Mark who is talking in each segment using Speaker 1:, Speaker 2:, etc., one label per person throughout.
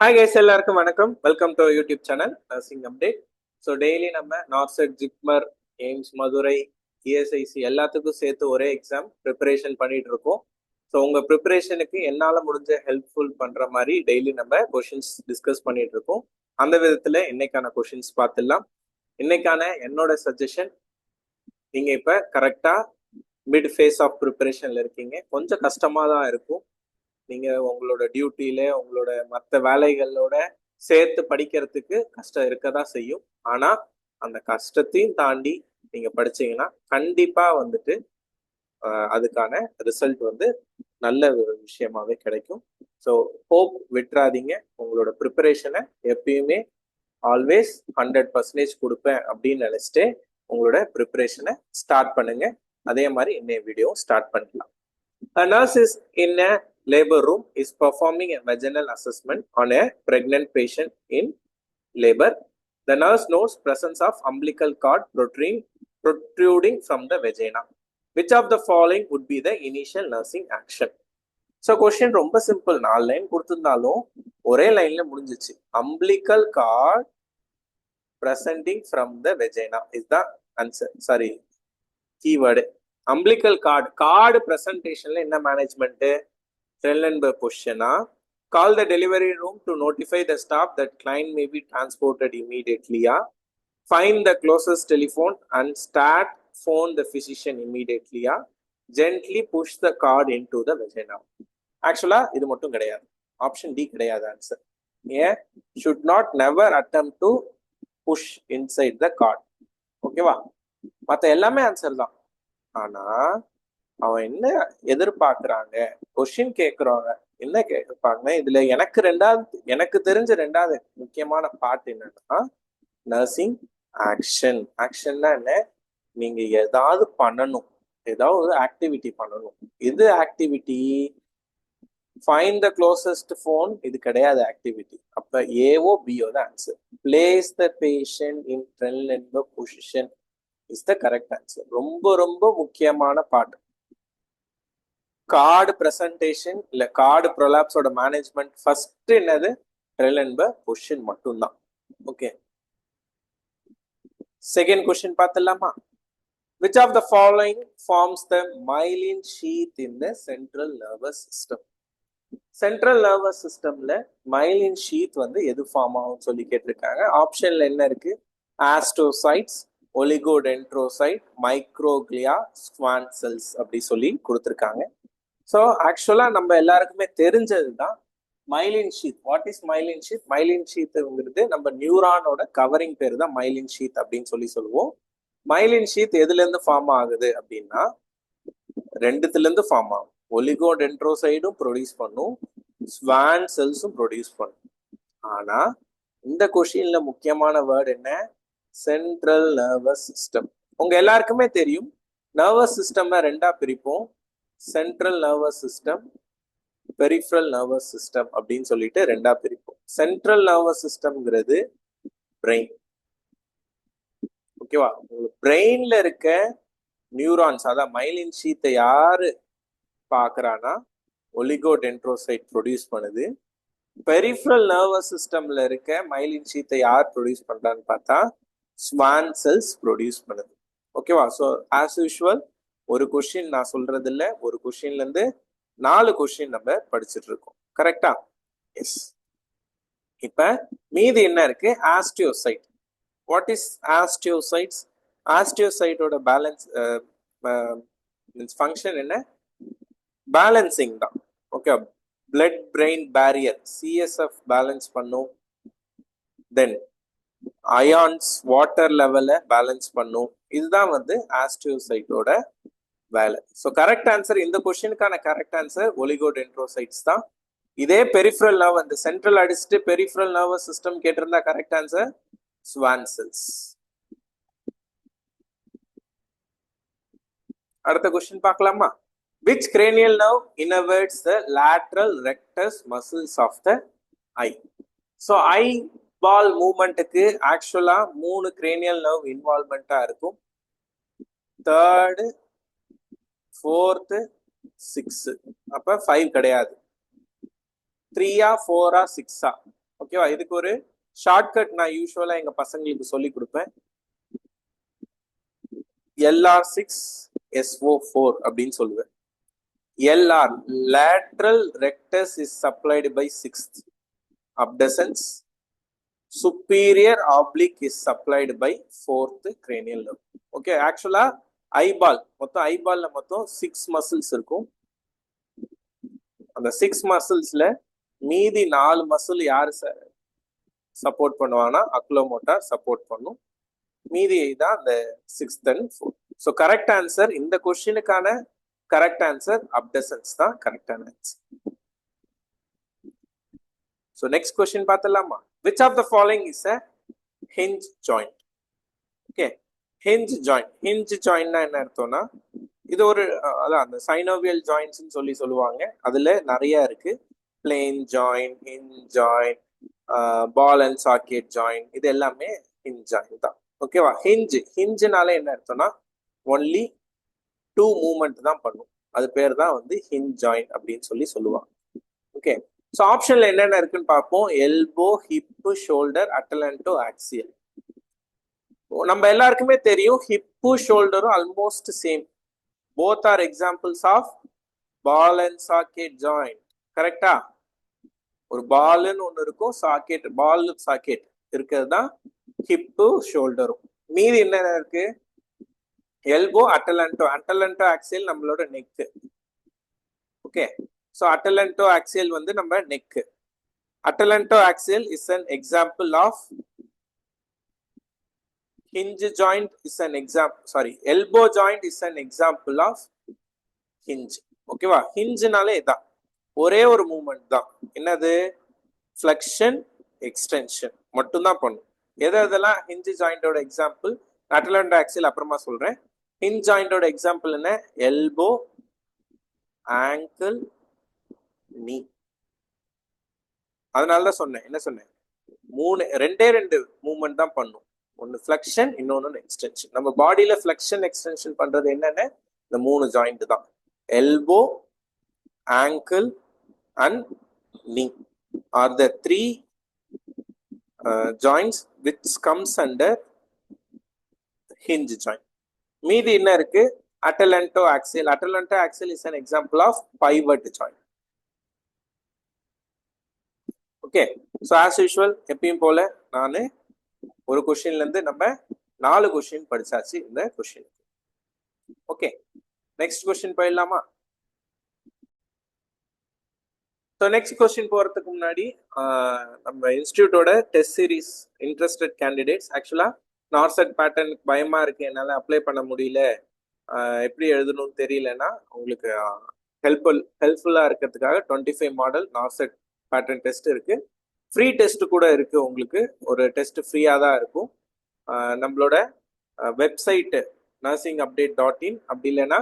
Speaker 1: Hi guys, எல்லாருக்கும் வணக்கம். Welcome to YouTube channel nursing update. So daily நம்ம NORCET, JIPMER, AIIMS, Madurai, ESIC எல்லாத்துக்கும் சேர்த்து ஒரே எக்ஸாம் ப்ரிப்பரேஷன் பண்ணிட்டு இருக்கோம். ஸோ உங்கள் ப்ரிப்பரேஷனுக்கு என்னால் முடிஞ்ச ஹெல்ப்ஃபுல் பண்ணுற மாதிரி டெய்லி நம்ம கொஷின்ஸ் டிஸ்கஸ் பண்ணிட்டு இருக்கோம். அந்த விதத்தில் இன்னைக்கான கொஷின்ஸ் பார்த்துடலாம். இன்னைக்கான என்னோட சஜஷன், நீங்கள் இப்போ கரெக்டாக மிட் ஃபேஸ் ஆஃப் ப்ரிப்பரேஷனில் இருக்கீங்க. கொஞ்சம் கஷ்டமாக தான் இருக்கும். நீங்க உங்களோட டியூட்டியில உங்களோட மற்ற வேலைகளோட சேர்த்து படிக்கிறதுக்கு கஷ்டம் இருக்கதான் செய்யும். ஆனா அந்த கஷ்டத்தையும் தாண்டி நீங்க படிச்சீங்கன்னா கண்டிப்பா வந்துட்டு அதுக்கான ரிசல்ட் வந்து நல்ல ஒரு விஷயமாவே கிடைக்கும். ஸோ ஹோப் விட்டுறாதீங்க. உங்களோட ப்ரிப்பரேஷனை எப்பயுமே ஆல்வேஸ் 100% கொடுப்பேன் அப்படின்னு நினைச்சிட்டு உங்களோட ப்ரிப்பரேஷனை ஸ்டார்ட் பண்ணுங்க. அதே மாதிரி இன்னைய வீடியோ ஸ்டார்ட் பண்ணலாம். A nurse is in a labor room is performing a vaginal assessment on a pregnant patient in labor. The nurse notes presence of umbilical cord protruding from the vagina. Which of the following would be the initial nursing action? So question ரொம்ப simple. 4 line கொடுத்துருந்தாலும் ஒரே லைன்ல முடிஞ்சிச்சு. umbilical cord presenting from the vagina is the answer. Sorry, keyword umbilical cord பிரசன்டேஷன்ல என்ன management? Trendelenburg பொசிஷனா? Call the delivery room to notify the staff that client may be transported immediately. Find the closest telephone and start phone the physician immediately. Gently push the cord into the vagina. ஆக்சுவலா இது மட்டும் கிடையாது. Option D கிடையாது answer. ஏன்? should not never attempt to push inside the cord. ஓகேவா? மற்ற எல்லாமே answer தான். ஆனா அவன் என்ன எதிர்பார்க்கிறாங்க, கொஸ்டின் கேட்கறவங்க என்ன கேட்பாங்க, இதுல எனக்கு தெரிஞ்ச ரெண்டாவது முக்கியமான பார்ட் என்னன்னா நர்சிங் ஆக்ஷன். ஆக்ஷன்னா என்ன? நீங்க ஏதாவது பண்ணணும், ஏதாவது ஒரு ஆக்டிவிட்டி பண்ணணும். இது activity. Find the closest phone இது கிடையாது ஆக்டிவிட்டி. அப்ப ஏவோ பிஓ தான் answer. Place the patient in Trendelenburg position is the correct answer. ரொம்ப ரொம்ப முக்கியமான பார்ட். கார்டு பிரசன்டேஷன் இல்ல கார்டு ப்ரொலாப்ஸோட மேனேஜ்மெண்ட் ஃபர்ஸ்ட் என்னது? Trendelenburg பொசிஷன் மட்டும்தான். ஓகே, செகண்ட் கொஸ்டின் பார்த்துடலாமா? Which of the following forms the myelin sheath in the central nervous system? Central nervous சிஸ்டம்ல myelin sheath வந்து எது ஃபார்ம் ஆகும் சொல்லி கேட்டிருக்காங்க. ஆப்ஷன்ல என்ன இருக்கு? Astrocytes, oligodendrocyte, microglia, Schwann cells அப்படி சொல்லி கொடுத்துருக்காங்க. ஸோ ஆக்சுவலாக நம்ம எல்லாருக்குமே தெரிஞ்சது தான் myelin sheath. What is myelin sheath? Myelin ஷீத்துங்கிறது நம்ம நியூரானோட கவரிங் பேர் தான் மைலின் ஷீத் அப்படின்னு சொல்லுவோம். மைலின் ஷீத் எதுலேருந்து ஃபார்ம் ஆகுது அப்படின்னா ரெண்டுத்துலேருந்து ஃபார்ம் ஆகும். ஒலிகோடென்ட்ரோசைடும் ப்ரொடியூஸ் பண்ணும், ஸ்வான் செல்ஸும் ப்ரொடியூஸ் பண்ணும். ஆனால் இந்த கொஷின்ல முக்கியமான வேர்டு என்ன? Central nervous system. உங்க எல்லாருக்குமே தெரியும் நர்வஸ் சிஸ்டம் ரெண்டா பிரிப்போம். Central nervous system, peripheral nervous system அப்படின்னு சொல்லிட்டு ரெண்டா பிரிப்போம். சென்ட்ரல் நர்வஸ் சிஸ்டம்ங்கிறது பிரெயின். ஓகேவா? பிரெயின்ல இருக்க நியூரான்ஸ், அதான் மைலின் ஷீத்தை யாரு பாக்குறானா ஒலிகோடென்ட்ரோசைட் ப்ரொடியூஸ் பண்ணுது. பெரிஃபரல் நர்வஸ் சிஸ்டம்ல இருக்க மைலின் ஷீத்தை யார் ப்ரொடியூஸ் பண்றான்னு பார்த்தா ஸ்வான் செல்ஸ் ப்ரொடியூஸ் பண்ணுது. ஓகேவா? ஸோ ஆஸ் யூஷுவல் ஒரு கொஸ்டின் நான் சொல்றது இல்லை, ஒரு கொஸ்டின்ல இருந்து 4 கொஸ்டின் நம்ம படிச்சுட்டு இருக்கோம். கரெக்டா? எஸ். இப்ப மீதி என்ன இருக்கு? ஆஸ்டியோசைட். What is osteocytes? ஆஸ்டியோசைட்டோட பேலன்ஸ் ஃபங்க்ஷன் என்ன? பேலன்சிங் தான். Okay, blood brain barrier CSF balance பண்ணும். தென் அயான்ஸ் வாட்டர் லெவலை பேலன்ஸ் பண்ணும். இதுதான் வந்து ஆஸ்டியோசைட்டோட வேலை. ஸோ கரெக்ட் ஆன்சர், இந்த கொஸ்டினுக்கான கரெக்ட் ஆன்சர் ஒலிகோடென்ட்ரோசைட்ஸ் தான். இதே பெரிஃபரல் நர்வ், அந்த சென்ட்ரல் அடிச்சுட்டு பெரிஃபரல் நர்வஸ் சிஸ்டம் கேட்டிருந்தா கரெக்ட் ஆன்சர் ஸ்வான் செல்ஸ். அடுத்த கொஸ்டின் பார்க்கலாமா? Which cranial nerve innervates the lateral rectus muscles of the eye? So eye ball மூவ்மெண்ட்டுக்கு ஆக்சுவலா 3 cranial nerve இன்வால்மெண்டா இருக்கும். 3rd, 4th, 6th. அப்ப 5 கிடையாது. 3 4 6 ஓகேவா? இதுக்கு ஒரு ஷார்ட்கட் நான் யூஸ்வலா எங்க பசங்களுக்கு சொல்லி கொடுப்பேன். LR6SO4 அப்படின்னு சொல்லுவேன். LR lateral rectus is supplied by 6th abducens. Superior oblique is supplied by 4th cranial nerve. Okay, actually eyeball மொத்தம் ஐபால்ல மொத்தம் 6 மசில்ஸ் இருக்கும். அந்த 6 மசில்ஸ்ல மீதி 4 மசில் யாரு சப்போர்ட் பண்ணுவாங்கன்னா அக்லோமோட்டார் சப்போர்ட் பண்ணும். மீதி தான் அந்த 6th and 4th. So correct answer, இந்த கொஸ்டினுக்கான கரெக்ட் ஆன்சர் அப்டசன்ஸ் தான் கரெக்டான ஆன்சர். ஸோ நெக்ஸ்ட் கொஸ்டின் பார்த்தலாமா? Which of the following is a hinge joint? Okay, hinge joint. Hinge ஜாயிண்ட்னா என்ன அர்த்தம்னா, இது ஒரு அதான் அந்த சைனோவியல் ஜாயிண்ட்ஸ்ன்னு சொல்லுவாங்க. அதுல நிறைய இருக்கு. Plane joint, hinge joint, ball and socket joint, இது எல்லாமே ஹிஞ்ச் ஜாயிண்ட் தான். ஓகேவா? ஹிஞ்சுனால என்ன அர்த்தம்னா ஒன்லி 2 மூவ்மெண்ட் தான் பண்ணும். அது பேர் தான் வந்து ஹிஞ்ச் ஜாயிண்ட் அப்படின்னு சொல்லுவாங்க. ஓகே, ஸோ ஆப்ஷன்ல என்னென்ன இருக்குன்னு பார்ப்போம். Elbow, hip, shoulder, atlanto, axial. நம்ம எல்லாருக்குமே தெரியும் ஹிப்பு ஷோல்டரும் almost same. Both are examples of ball and socket joint. கரெக்டா? ஒரு பால்னு ஒன்று இருக்கும், சாக்கெட், பால் சாக்கெட் இருக்கிறது தான் ஹிப்பு ஷோல்டரும். மீதி என்னென்ன இருக்கு? எல்போ, அட்டலண்டோ ஆக்சியல் நம்மளோட neck. Okay, so atlanto axial வந்து நம்ம neck. Atlanto axial is an example of hinge joint is an example, sorry, elbow joint is an example of hinge. ஓகேவா? ஹிஞ்சுனாலே இதான், ஒரே ஒரு மூவ்மெண்ட் தான். என்னது? ஃபிளெக்ஷன், எக்ஸ்டென்ஷன் மட்டும்தான் பண்ணும். எதெல்லாம் ஹிஞ்ச் ஜாயிண்டோட எக்ஸாம்பிள்? அட்டலண்டோ ஆக்சியல் அப்புறமா சொல்றேன். ஹிஞ்ச் ஜாயிண்டோட எக்ஸாம்பிள் என்ன? எல்போ, ஆங்கிள், நீ. அதனால தான் சொன்னேன். என்ன சொன்னேன்? ரெண்டே மூவ்மெண்ட் தான் பண்ணும். ஒன்று ஃபிளெக்ஷன், இன்னொன்று எக்ஸ்டென்ஷன். நம்ம பாடியில ஃபிளெக்ஷன், எக்ஸ்டென்ஷன் பண்றது என்னன்னு இந்த 3 ஜாயிண்ட் தான். Elbow, ankle and knee are the 3 joints which comes under hinge joint. மீதி என்ன இருக்கு? அட்டலண்டோ ஆக்சியல். அட்டலண்டோ ஆக்சியல் is an example of pivot joint. Okay, so as usual எப்பயும் போல நான் ஒரு கொஸ்டின்ல இருந்து நம்ம 4 கொஸ்டின் படிச்சாச்சு இந்த கொஸ்டின். ஓகே, நெக்ஸ்ட் கொஸ்டின் போயிடலாமா? ஸோ நெக்ஸ்ட் கொஸ்டின் போறதுக்கு முன்னாடி நம்ம இன்ஸ்டியூட்டோட டெஸ்ட் சீரிஸ் இன்ட்ரெஸ்டட் கேண்டிடேட்ஸ், ஆக்சுவலா நார்செட் பேட்டர்னுக்கு பயமா இருக்கு, என்னால் அப்ளை பண்ண முடியல, எப்படி எழுதணும்னு தெரியலன்னா உங்களுக்கு ஹெல்ப்ஃபுல்லா இருக்கிறதுக்காக 25 மாடல் நார்செட் பேட்டர்ன் டெஸ்ட் இருக்கு. ஃப்ரீ டெஸ்ட் கூட இருக்கு. உங்களுக்கு ஒரு டெஸ்ட் ஃப்ரீயா தான் இருக்கும். நம்மளோட வெப்சைட் nursingupdate.in, அப்படி இல்லைன்னா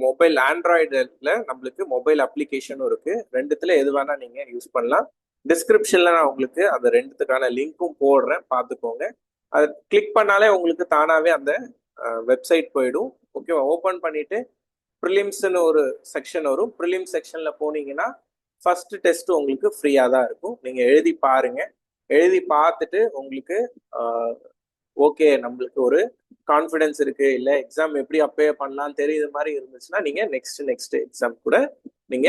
Speaker 1: மொபைல் ஆண்ட்ராய்டில் நம்மளுக்கு மொபைல் அப்ளிகேஷனும் இருக்கு. ரெண்டுத்துல எது வேணா நீங்க யூஸ் பண்ணலாம். டிஸ்கிரிப்ஷன்ல நான் உங்களுக்கு அந்த ரெண்டுத்துக்கான லிங்க்கும் போடுறேன், பார்த்துக்கோங்க. அதை கிளிக் பண்ணாலே உங்களுக்கு தானாவே அந்த வெப்சைட் போயிடும். ஓகேவா? ஓப்பன் பண்ணிட்டு ப்ரிலிம்ஸ்னு ஒரு செக்ஷன் வரும். ப்ரிலிம்ஸ் செக்ஷன்ல போனீங்கன்னா ஃபர்ஸ்ட் டெஸ்ட் உங்களுக்கு ஃப்ரீயா தான் இருக்கும். நீங்க எழுதி பாருங்க. எழுதி பார்த்துட்டு உங்களுக்கு ஓகே, நம்மளுக்கு ஒரு கான்ஃபிடன்ஸ் இருக்கு, இல்லை எக்ஸாம் எப்படி அப்ளை பண்ணலாம் தெரியுது மாதிரி இருந்துச்சுன்னா நீங்க நெக்ஸ்ட் எக்ஸாம் கூட நீங்க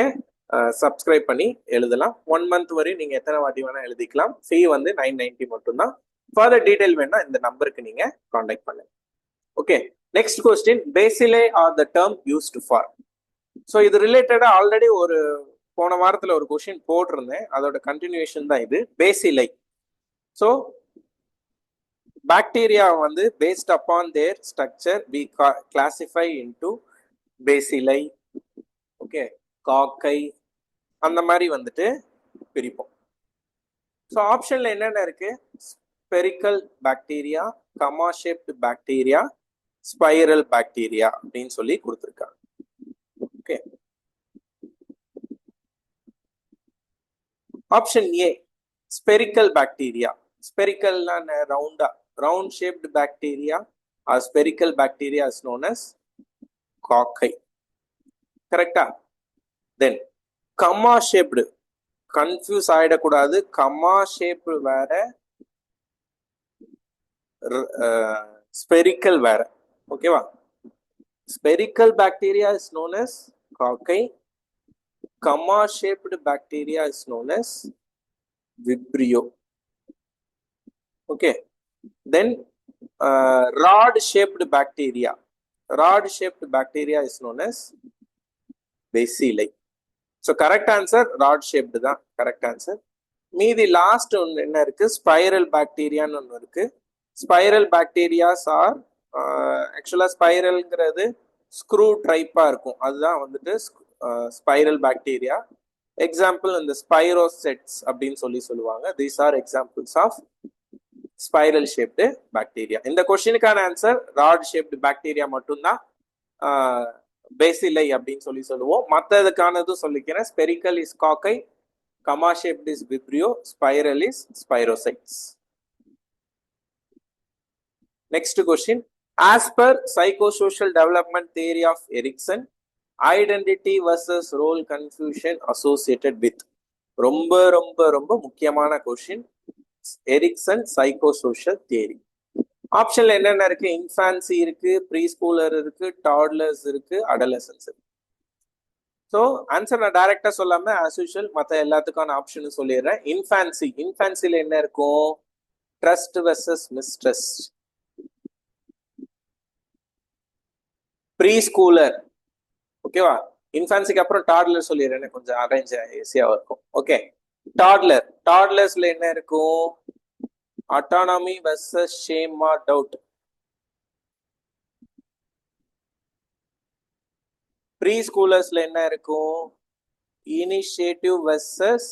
Speaker 1: சப்ஸ்கிரைப் பண்ணி எழுதலாம். 1 மந்த் வரையும் நீங்க எத்தனை வாட்டி வேணா எழுதிக்கலாம். ஃபீ வந்து 990 மட்டும்தான். ஃபர்தர் டீடைல் வேணா இந்த நம்பருக்கு நீங்க கான்டாக்ட் பண்ணுங்க. Okay, next question, bacilli are the term used for. So இது ரிலேட்டடா ஆல்ரெடி ஒரு போன வாரத்துல ஒரு கொஸ்டின் போட்டிருந்தேன், அதோட கண்டினியூஷன் தான் இது. பேசிலை. ஸோ பாக்டீரியா வந்து based upon their structure we classify into bacilli, okay, cocci, அந்த மாதிரி வந்துட்டு பிரிப்போம். ஸோ ஆப்ஷன்ல என்னென்ன இருக்கு? Spherical bacteria, comma shaped bacteria, spiral bacteria அப்படின்னு சொல்லி கொடுத்துருக்காங்க. Okay, option A spherical bacteria. ஸ்பெரிக்கல்னா round shaped bacteria or spherical bacteria is known as cocci. கரெக்டா? தென் கமா ஷேப்டு, கன்ஃபியூஸ் ஆயிடக்கூடாது. கமா ஷேப் வேற, ஸ்பெரிக்கல் வேற. ஓகேவா? Spherical bacteria is known as cocci. Comma shaped bacteria is known as Vibrio. Okay. Then rod shaped bacteria. Rod shaped bacteria is known as Bacilli. So correct answer rod shaped தான் correct answer. மீதி last ஒன்று என்ன இருக்கு, spiral பாக்டீரியான்னு ஒன்று இருக்கு. Spiral bacterias R ஆக்சுவலாக ஸ்பைரல்ங்கிறது screw டைப்பாக இருக்கும், அதுதான் வந்துட்டு ஸ்பைரல் பாக்டீரியா. எக்ஸாம்பிள் இந்த ஸ்பைரோசெட்ஸ் அப்படின்னு சொல்லுவாங்க. These are examples of spiral shaped bacteria. இந்த கொஸ்டினுக்கான ஆன்சர் ராட் ஷேப்டு பாக்டீரியா மட்டும்தான் பேசிலை அப்படின்னு சொல்லுவோம். மற்றதுக்கானதும் சொல்லிக்கிறேன். Spherical is cocci, comma shaped is vibrio, spiral is spirochetes. Next question. As per psychosocial development theory of Erikson, identity versus role confusion associated with. ரொம்ப ரொம்ப ரொம்ப முக்கியமான கொஸ்டின். Ericsson psychosocial theory. ஆப்ஷன்ல என்னென்ன இருக்கு? இன்ஃபான்சி இருக்கு, ப்ரீ ஸ்கூலர் இருக்கு, toddlers இருக்கு, அடலசன்ஸ் இருக்கு. ஸோ ஆன்சர் நான் டைரக்டா சொல்லாம ஆஸ் யூஷுவல் மற்ற எல்லாத்துக்கான ஆப்ஷன் சொல்லிடுறேன். இன்ஃபான்சி, இன்ஃபான்சில என்ன இருக்கும்? Trust versus mistrust. Preschooler, ஓகேவா? இன்ஃபான்சிக்கு அப்புறம் டாட்லர் சொல்லிடுறேன், கொஞ்சம் அரேஞ்ச் ஈஸியாக இருக்கும். ஓகே, டாட்லர், டாட்லர்ஸ்ல என்ன இருக்கும்? Autonomy versus shame or doubt. ப்ரீ ஸ்கூலர்ஸ்ல என்ன இருக்கும்? Initiative versus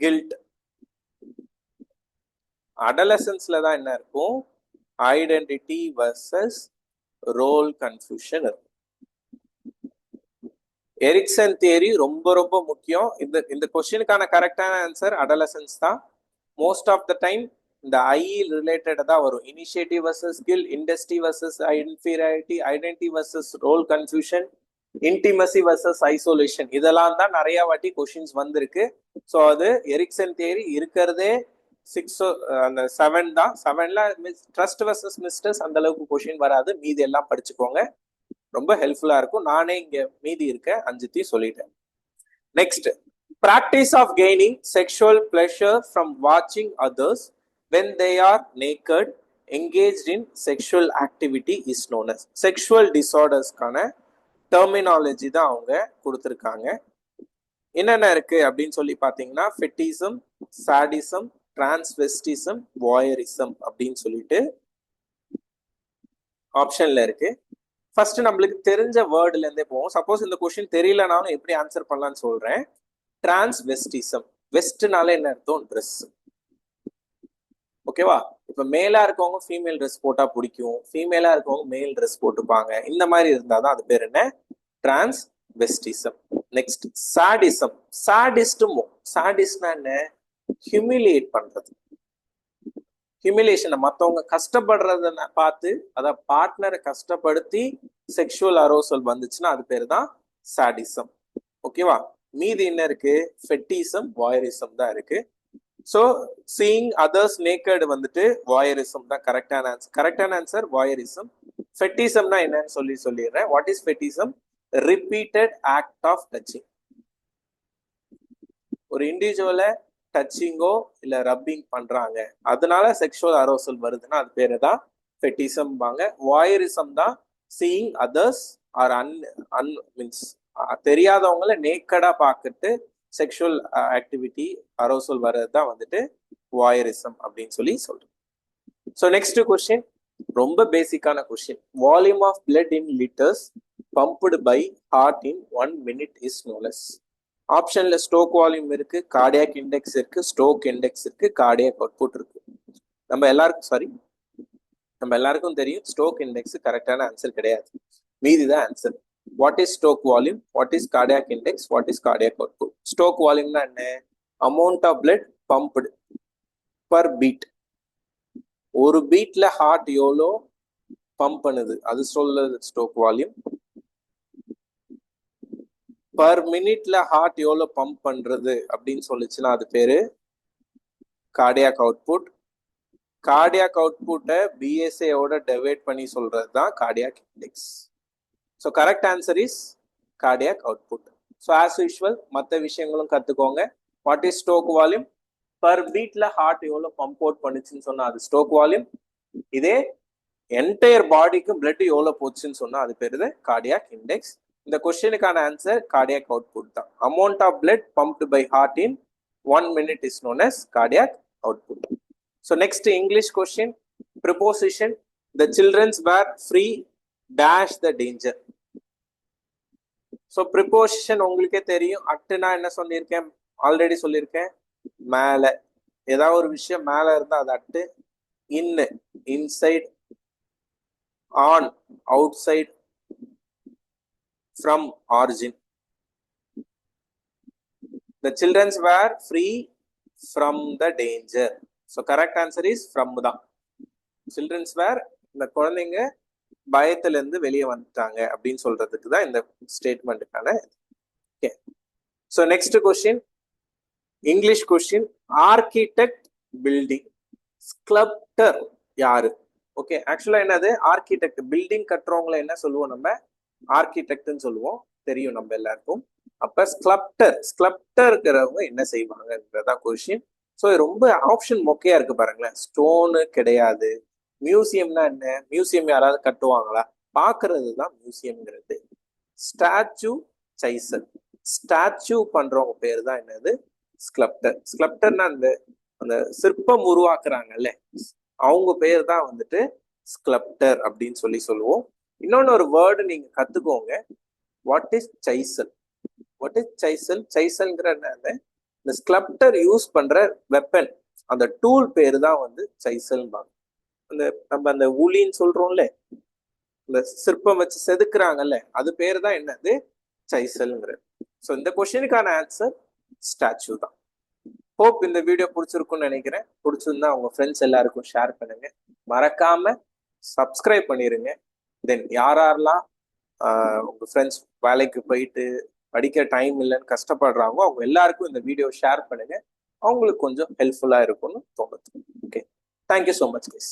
Speaker 1: guilt. அடலசன்ஸ்ல தான் என்ன இருக்கும்? ஐடென்டிட்டி வெர்சஸ் ரோல் கன்ஃபியூஷன் இருக்கும். எரிக்சன் தியரி ரொம்ப ரொம்ப முக்கியம். இந்த கொஸ்டினுக்கான கரெக்டான ஆன்சர் அடலசன்ஸ் தான். மோஸ்ட் ஆஃப் த டைம் இந்த ஐ ரிலேட்டட் தான் வரும். Initiative versus guilt, industry versus inferiority, identity versus role confusion, intimacy versus isolation, இதெல்லாம் தான் நிறைய வாட்டி கொஸ்டின்ஸ் வந்திருக்கு. ஸோ அது எரிக்சன் தியரி இருக்கிறதே 6 அந்த 7 தான். 7ல ட்ரஸ்ட் வர்சஸ் மிஸ்டர்ஸ் அந்த அளவுக்கு கொஸ்டின் வராது. மீதி எல்லாம் படிச்சுக்கோங்க, ரொம்ப ஹெல்ப்ஃபுல்லா இருக்கும். நானே இங்க மீதி இருக்க 5 சொல்லிட்டேன். Next, practice of gaining sexual pleasure from watching others when they are naked engaged in sexual activity is known as. sexual disorders கான terminology தான் அவங்க கொடுத்திருக்காங்க. என்னென்ன இருக்கு அப்படின்னு சொல்லி பாத்தீங்கன்னா ஃபெட்டிசம், சாடிசம், டிரான்ஸ்வெஸ்டிசம், வாயரிசம் அப்படின்னு சொல்லிட்டு ஆப்ஷன்ல இருக்கு. ஃபர்ஸ்ட் நம்மளுக்கு தெரிஞ்ச வேர்டுல இருந்தே போவோம். சப்போஸ் இந்த கொஸ்டின் தெரியலனாலும் எப்படி ஆன்சர் பண்ணலாம்னு சொல்றேன். டிரான்ஸ்வெஸ்டிசம், வெஸ்ட்னால என்ன அர்த்தம்? ட்ரெஸ். ஓகேவா? இப்ப மேலா இருக்கவங்க ஃபீமேல் ட்ரெஸ் போட்டா பிடிக்கும், ஃபீமேலா இருக்கவங்க மேல் ட்ரெஸ் போட்டுப்பாங்க. இந்த மாதிரி இருந்தாதான் அது பேர் என்ன? டிரான்ஸ்வெஸ்டிசம். Next, sadism. சாடிஸ்டும், சாடிஸ்ட்னா என்ன? ஹியூமிலியேட் பண்றது. ஹியூமிலேஷன், மற்றவங்க கஷ்டப்படுறத பார்த்து, அத பார்ட்னரை கஷ்டப்படுத்தி செக்ஷுவல் அரோசல் வந்துச்சுன்னா அது பேர் தான் சாடிசம். ஓகேவா? மீதி என்ன இருக்கு? ஃபெட்டிசம், வாயரிசம் தான் இருக்கு. ஸோ சீயிங் அதர்ஸ் நேக்கட் வந்துட்டு வாயரிசம் தான் கரெக்டான ஆன்சர். கரெக்டான ஆன்சர் வாயரிசம். ஃபெட்டிசம்னா என்னன்னு சொல்லிடுறேன். What is fetishism? Repeated act of touching. ஒரு இண்டிவிஜுவலை டச்சிங்கோ இல்ல ரப்பிங் பண்றாங்க, அதனால செக்ஷுவல் அரோசல் வருதுன்னா அது பேரு தான் ஃபெட்டிசம் பாங்க. வாயரிசம் தான் சீயிங் அதர்ஸ் ஆர் மீன்ஸ் தெரியாதவங்கள நேக்கடா பார்த்துட்டு செக்ஷுவல் ஆக்டிவிட்டி அரோசல் வர்றது தான் வந்துட்டு வாயரிசம் அப்படின்னு சொல்றோம். ஸோ நெக்ஸ்ட் கொஸ்டின் ரொம்ப பேசிக்கான question. Volume of blood in litres pumped by heart in 1 minute is known as. ஆப்ஷன்ல ஸ்டோக் வால்யூம் இருக்கு, கார்டியாக் இண்டெக்ஸ் இருக்கு, ஸ்டோக் இண்டெக்ஸ் இருக்கு, கார்டியாக் அவுட்புட் இருக்கு. நம்ம எல்லாருக்கும் தெரியும் ஸ்டோக் இண்டெக்ஸ் கரெக்டான ஆன்சர் கிடையாது, மீதிதான் answer. What is stroke volume, what is cardiac index, what is cardiac output? Stroke வால்யூம்னா என்ன? Amount of blood pumped per beat. ஒரு பீட்ல ஹார்ட் எவ்வளோ பம்ப் பண்ணுது அது சொல்றது ஸ்டோக் வால்யூம். பர் மினிட்ல ஹார்ட் எவ்வளோ பம்ப் பண்றது அப்படின்னு சொல்லிச்சுன்னா அது பேரு கார்டியாக் அவுட்புட். கார்டியாக் அவுட்புட்டை பிஎஸ்ஏயோட டிவைட் பண்ணி சொல்றது தான் cardiac index. So correct answer is cardiac output. So as usual மற்ற விஷயங்களும் கற்றுக்கோங்க. What is stroke volume? Per பீட்ல ஹார்ட் எவ்வளோ பம்ப் அவுட் பண்ணுச்சுன்னு சொன்னா அது ஸ்டோக் வால்யூம். இதே என்டையர் பாடிக்கு பிளட் எவ்வளோ போச்சுன்னு சொன்னா அது பேருது கார்டியாக் இண்டெக்ஸ். இந்த கொஸ்டினுக்கான ஆன்சர் கார்டியாக் அவுட்புட் தான். Amount of blood pumped by heart in 1 minute is known as cardiac output. So next English question, preposition. The children's were free dash the danger. So preposition உங்களுக்கே தெரியும். அட்டுனா என்ன சொல்லியிருக்கேன், already சொல்லியிருக்கேன். மேல ஏதாவது ஒரு விஷயம் மேல இருந்தா அது அட்டு. இன்னு inside, and outside, from origin. The children were free from the danger. So correct answer is from தான். Children were, இந்த குழந்தைங்க பயத்துல இருந்து வெளியே வந்துட்டாங்க அப்படின்னு சொல்றதுக்கு தான் இந்த ஸ்டேட்மெண்ட்டுக்கான. Okay, so next question, English question. Architect, building, sculptor யாரு? ஓகே, ஆக்சுவலா என்னது ஆர்கிடெக்ட்? பில்டிங் கட்டுறவங்களை என்ன சொல்லுவோம் நம்ம? ஆர்கிடெக்ட்னு சொல்லுவோம், தெரியும் நம்ம எல்லாருக்கும். அப்ப ஸ்கல்ப்டர்ங்கிறவங்க என்ன செய்வாங்கன்றதான் கொஸ்டின். ஸோ ரொம்ப ஆப்ஷன் மொக்கையா இருக்கு பாருங்களேன். ஸ்டோனு கிடையாது. மியூசியம்னா என்ன? மியூசியம் யாராவது கட்டுவாங்களா? பாக்குறது தான் மியூசியம்ங்கிறது. ஸ்டாச்சு, சைசல். ஸ்டாச்சு பண்றவங்க பேரு தான் என்னது? ஸ்கல்ப்டர். ஸ்கல்ப்டர்னா அந்த சிற்பம் உருவாக்குறாங்கல்ல, அவங்க பேர் தான் வந்துட்டு ஸ்கல்ப்டர் அப்படின்னு சொல்லுவோம். இன்னொன்னு ஒரு வேர்டு நீங்க கத்துக்கோங்க. What is chisel? What is chisel? சைசல்ங்கிற என்ன? இந்த ஸ்கல்ப்டர் யூஸ் பண்ற வெப்பன், அந்த டூல் பேரு தான் வந்து சைசல்பாங்க. நம்ம அந்த உளின்னு சொல்றோம்ல, இந்த சிற்பம் வச்சு செதுக்குறாங்கல்ல, அது பேரு தான் என்னது? சைசல்ங்கிறது. ஸோ இந்த கொஸ்டினுக்கான ஆன்சர் ஸ்டாச்சு தான். ஹோப் இந்த வீடியோ பிடிச்சிருக்கும்னு நினைக்கிறேன். பிடிச்சிருந்தா உங்க ஃப்ரெண்ட்ஸ் எல்லாருக்கும் ஷேர் பண்ணுங்க. மறக்காம சப்ஸ்கிரைப் பண்ணிருங்க. தென் யாரெல்லாம் உங்க ஃப்ரெண்ட்ஸ் வேலைக்கு போயிட்டு படிக்க டைம் இல்லைன்னு கஷ்டப்படுறாங்க, அவங்க எல்லாருக்கும் இந்த வீடியோ ஷேர் பண்ணுங்க. அவங்களுக்கு கொஞ்சம் ஹெல்ப்ஃபுல்லா இருக்கும்னு தோணுது. Okay, thank you so much guys.